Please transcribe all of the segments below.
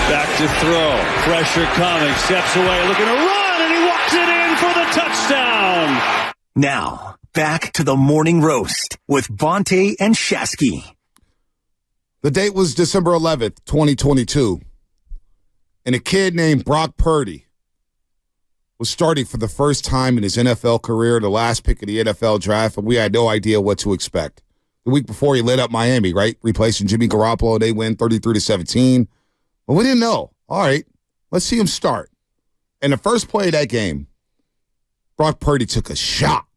Back to throw. Pressure coming. Steps away. Looking to run. And he walks it in for the touchdown. Now, back to the morning roast with Bonte and Shasky. The date was December 11th, 2022. And a kid named Brock Purdy was starting for the first time in his NFL career, the last pick of the NFL draft, and we had no idea what to expect. The week before, he lit up Miami, right? Replacing Jimmy Garoppolo. They win 33-17. But we didn't know. All right, let's see him start. And the first play of that game, Brock Purdy took a shot.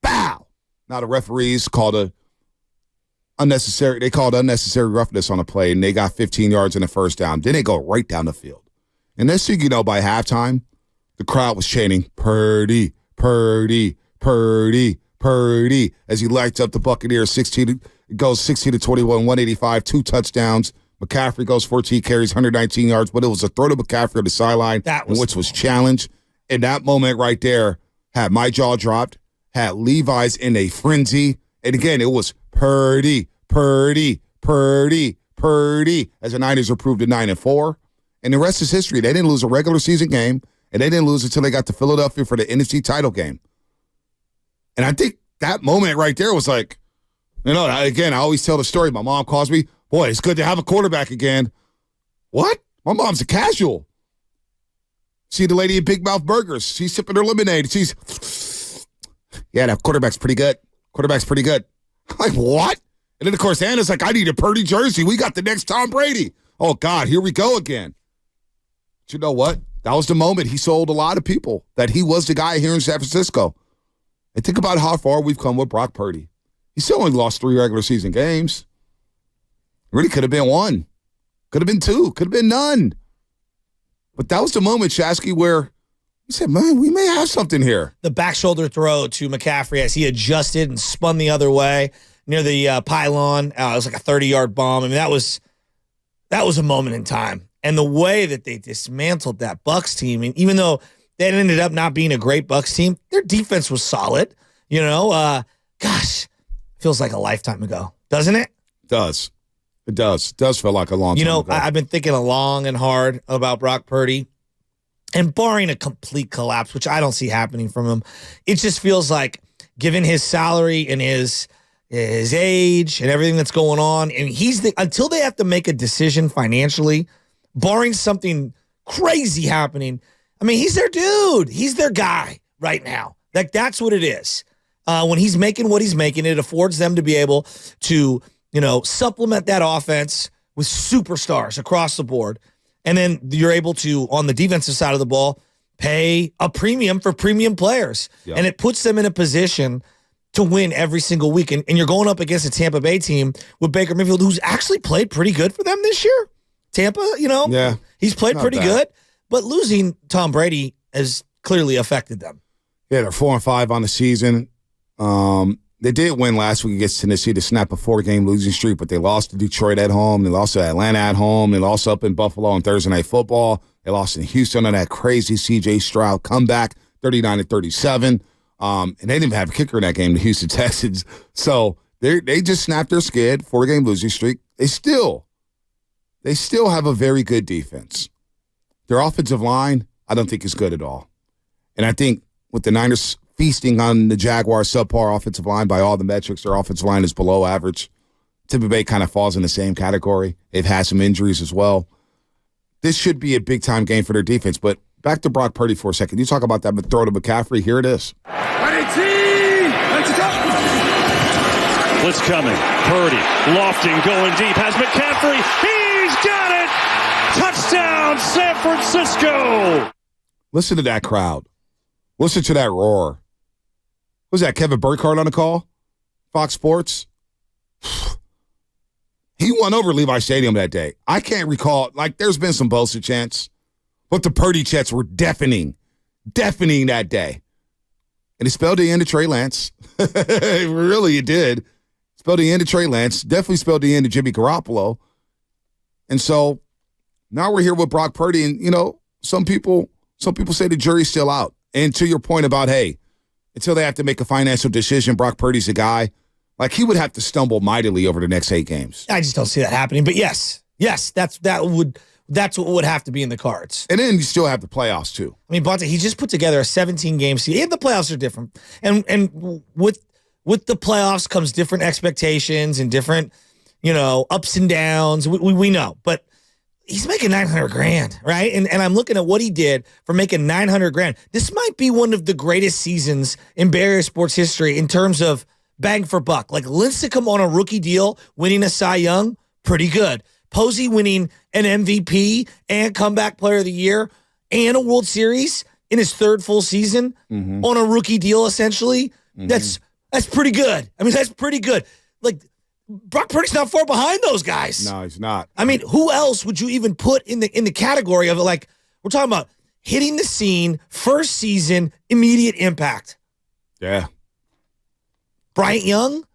Bow! Now the referees called unnecessary roughness on the play, and they got 15 yards in the first down. Then they go right down the field. And next thing you know, by halftime, the crowd was chanting, Purdy, Purdy, Purdy, Purdy, as he lights up the Buccaneers. Goes 16-21, 185, 2 touchdowns. McCaffrey goes 14 carries, 119 yards, but it was a throw to McCaffrey on the sideline, which was challenged. And that moment right there had my jaw dropped, had Levi's in a frenzy. And again, it was Purdy, Purdy, Purdy, Purdy, as the Niners improved to 9-4. And the rest is history. They didn't lose a regular season game, and they didn't lose until they got to Philadelphia for the NFC title game. And I think that moment right there was like, again, I always tell the story. My mom calls me, boy, it's good to have a quarterback again. What? My mom's a casual. See the lady at Big Mouth Burgers. She's sipping her lemonade. She's, yeah, that quarterback's pretty good. Quarterback's pretty good. I'm like, what? And then, of course, Anna's like, I need a Purdy jersey. We got the next Tom Brady. Oh, God, here we go again. But you know what? That was the moment he sold a lot of people that he was the guy here in San Francisco. And think about how far we've come with Brock Purdy. He still only lost 3 regular season games. Really could have been 1. Could have been 2. Could have been none. But that was the moment, Shasky, where he said, man, we may have something here. The back shoulder throw to McCaffrey as he adjusted and spun the other way near the pylon. It was like a 30-yard bomb. I mean, that was a moment in time. And the way that they dismantled that Bucs team, and even though that ended up not being a great Bucs team, their defense was solid. Gosh, feels like a lifetime ago, doesn't it? It does. It does. It does feel like a long time ago. I've been thinking long and hard about Brock Purdy. And barring a complete collapse, which I don't see happening from him, it just feels like, given his salary and his age and everything that's going on, and until they have to make a decision financially, barring something crazy happening, I mean, he's their dude. He's their guy right now. Like, that's what it is. When he's making what he's making, it affords them to be able to, supplement that offense with superstars across the board. And then you're able to, on the defensive side of the ball, pay a premium for premium players. Yep. And it puts them in a position to win every single week. And you're going up against a Tampa Bay team with Baker Mayfield, who's actually played pretty good for them this year. Tampa, yeah, he's played pretty good. But losing Tom Brady has clearly affected them. Yeah, they're 4-5 on the season. They did win last week against Tennessee to snap a 4-game losing streak, but they lost to Detroit at home. They lost to Atlanta at home. They lost up in Buffalo on Thursday Night Football. They lost in Houston on that crazy C.J. Stroud comeback, 39-37. And they didn't even have a kicker in that game, the Houston Texans. So they just snapped their skid, 4-game losing streak. They still have a very good defense. Their offensive line, I don't think is good at all. And I think with the Niners feasting on the Jaguars' subpar offensive line by all the metrics, their offensive line is below average. Tampa Bay kind of falls in the same category. They've had some injuries as well. This should be a big-time game for their defense. But back to Brock Purdy for a second. You talk about that throw to McCaffrey. Here it is. Blitz coming. Purdy lofting, going deep. Has McCaffrey. He's got it! Touchdown, San Francisco! Listen to that crowd. Listen to that roar. Was that Kevin Burkhardt on the call? Fox Sports? He won over Levi Stadium that day. I can't recall. There's been some Bosa chants, but the Purdy chants were deafening that day. And it spelled the end of Trey Lance. It did. Spelled the end of Trey Lance. Definitely spelled the end of Jimmy Garoppolo. And so now we're here with Brock Purdy. And, some people say the jury's still out. And to your point about, hey, until they have to make a financial decision, Brock Purdy's a guy. He would have to stumble mightily over the next 8 games. I just don't see that happening. But yes, that that's what would have to be in the cards. And then you still have the playoffs, too. I mean, Bonte, he just put together a 17-game season. The playoffs are different. And with the playoffs comes different expectations and different, ups and downs. We know. But he's making $900,000, right? And I'm looking at what he did for making $900,000. This might be one of the greatest seasons in Bay Area sports history in terms of bang for buck. Like Lincecum on a rookie deal, winning a Cy Young, pretty good. Posey winning an MVP and comeback player of the year and a World Series in his third full season on a rookie deal, essentially. That's pretty good. I mean, that's pretty good. Like, Brock Purdy's not far behind those guys. No, he's not. I mean, who else would you even put in the category of it? Like, we're talking about hitting the scene, first season, immediate impact. Yeah. Bryant Young?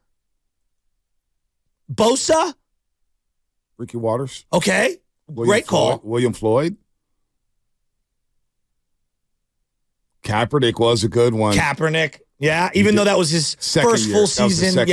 Bosa? Ricky Waters? Okay. Great call. William Floyd? Kaepernick was a good one. Kaepernick. Yeah, even though that was his first full season.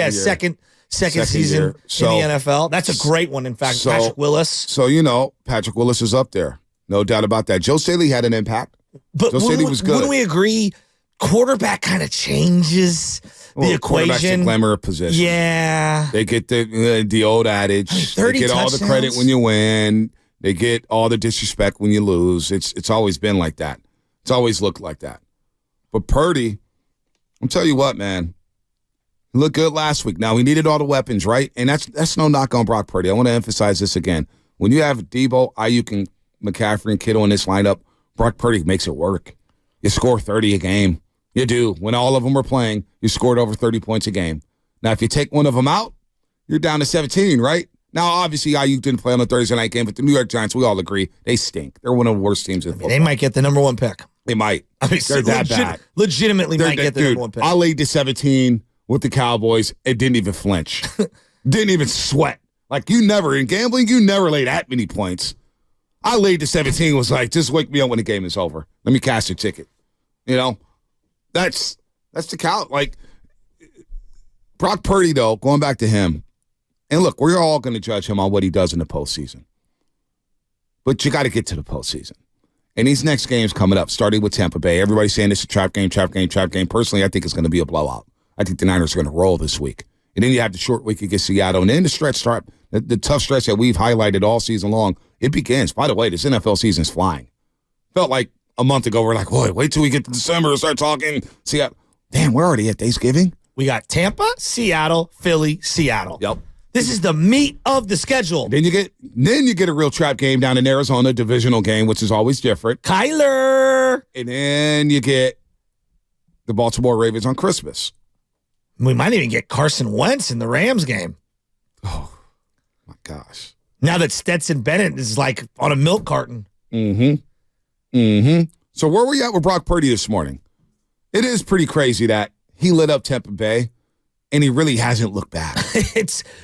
Second season in the NFL. That's a great one, in fact. Patrick Willis. So, Patrick Willis is up there. No doubt about that. Joe Staley had an impact. But Joe Staley was good. Wouldn't we agree quarterback kind of changes the equation? Quarterback's a glamour position. Yeah. They get the old adage. They get all the credit when you win. They get all the disrespect when you lose. It's always been like that. It's always looked like that. But Purdy, I'll tell you what, man. He looked good last week. Now, he needed all the weapons, right? And that's no knock on Brock Purdy. I want to emphasize this again. When you have Debo, Ayuk, and McCaffrey and Kittle in this lineup, Brock Purdy makes it work. You score 30 a game. You do. When all of them were playing, you scored over 30 points a game. Now, if you take one of them out, you're down to 17, right? Now, obviously, Ayuk didn't play on the Thursday night game, but the New York Giants, we all agree, they stink. They're one of the worst teams in football. They might get the number one pick. They might. I mean, they're that bad. Legitimately might get the number one pick. I laid to 17 with the Cowboys. It didn't even flinch. Didn't even sweat. Like, in gambling, you never lay that many points. I laid to 17, was like, just wake me up when the game is over. Let me cash a ticket. That's the cow. Like, Brock Purdy, though, going back to him, and look, we're all going to judge him on what he does in the postseason. But you got to get to the postseason. And these next games coming up, starting with Tampa Bay, everybody's saying this is a trap game. Personally, I think it's going to be a blowout. I think the Niners are going to roll this week. And then you have the short week against Seattle. And then the tough stretch that we've highlighted all season long, it begins. By the way, this NFL season is flying. Felt like a month ago, we're like, wait till we get to December and start talking. Seattle. Damn, we're already at Thanksgiving. We got Tampa, Seattle, Philly, Seattle. Yep. This is the meat of the schedule. Then you get a real trap game down in Arizona, divisional game, which is always different. Kyler. And then you get the Baltimore Ravens on Christmas. We might even get Carson Wentz in the Rams game. Oh, my gosh. Now that Stetson Bennett is like on a milk carton. So where were we at with Brock Purdy this morning? It is pretty crazy that he lit up Tampa Bay, and he really hasn't looked back.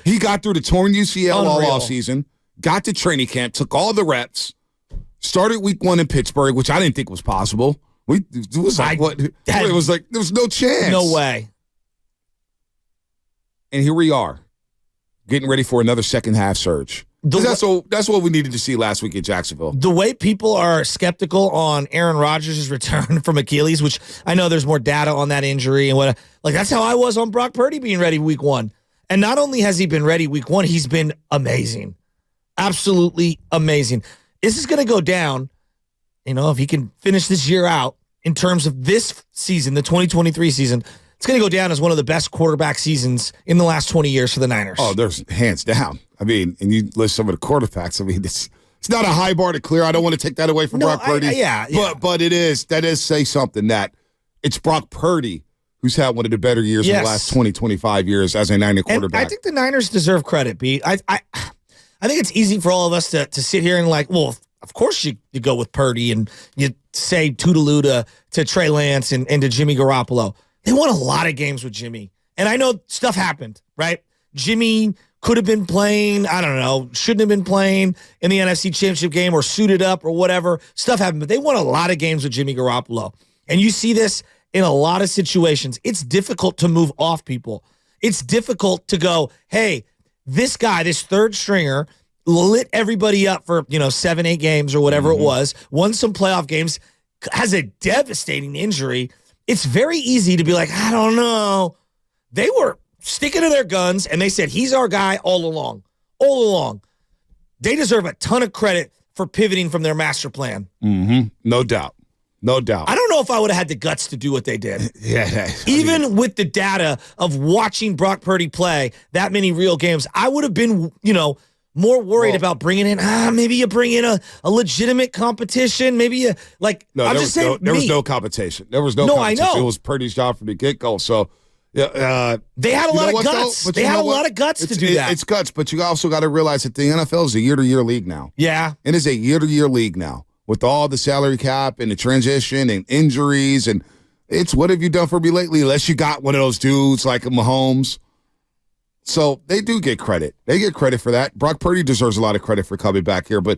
He got through the torn UCL all offseason, got to training camp, took all the reps, started week 1 in Pittsburgh, which I didn't think was possible. It was like there was no chance. No way. And here we are, getting ready for another second half surge. That's what we needed to see last week in Jacksonville. The way people are skeptical on Aaron Rodgers' return from Achilles, which I know there's more data on that injury and what, like that's how I was on Brock Purdy being ready week 1. And not only has he been ready week 1, he's been amazing. Absolutely amazing. This is going to go down, if he can finish this year out in terms of this season, the 2023 season, it's going to go down as one of the best quarterback seasons in the last 20 years for the Niners. Oh, there's hands down. I mean, and you list some of the quarterbacks. I mean, it's not a high bar to clear. I don't want to take that away from Brock Purdy. But it is. That is say something that it's Brock Purdy who's had one of the better years in the last 20, 25 years as a Niner quarterback. And I think the Niners deserve credit, Pete. I think it's easy for all of us to sit here and like, well, of course you go with Purdy and you say toodaloo to Trey Lance and to Jimmy Garoppolo. They won a lot of games with Jimmy. And I know stuff happened, right? Jimmy could have been playing, I don't know, shouldn't have been playing in the NFC Championship game or suited up or whatever. Stuff happened, but they won a lot of games with Jimmy Garoppolo. And you see this in a lot of situations. It's difficult to move off people. It's difficult to go, hey, this guy, this third stringer, lit everybody up for 7-8 games or whatever it was, won some playoff games, has a devastating injury. It's very easy to be like, I don't know. They were sticking to their guns, and they said, he's our guy all along. All along. They deserve a ton of credit for pivoting from their master plan. No doubt. No doubt. I don't know if I would have had the guts to do what they did. Even with the data of watching Brock Purdy play that many real games, I would have been, more worried about bringing in, maybe you bring in a legitimate competition. Maybe you, there was no competition. There was no competition. I know. It was Purdy's job from the get-go. So, yeah. They had a lot of guts. They had a lot of guts to do that. It's guts, but you also got to realize that the NFL is a year-to-year league now. Yeah. It is a year-to-year league now with all the salary cap and the transition and injuries. And it's what have you done for me lately, unless you got one of those dudes like Mahomes. So they do get credit. They get credit for that. Brock Purdy deserves a lot of credit for coming back here, but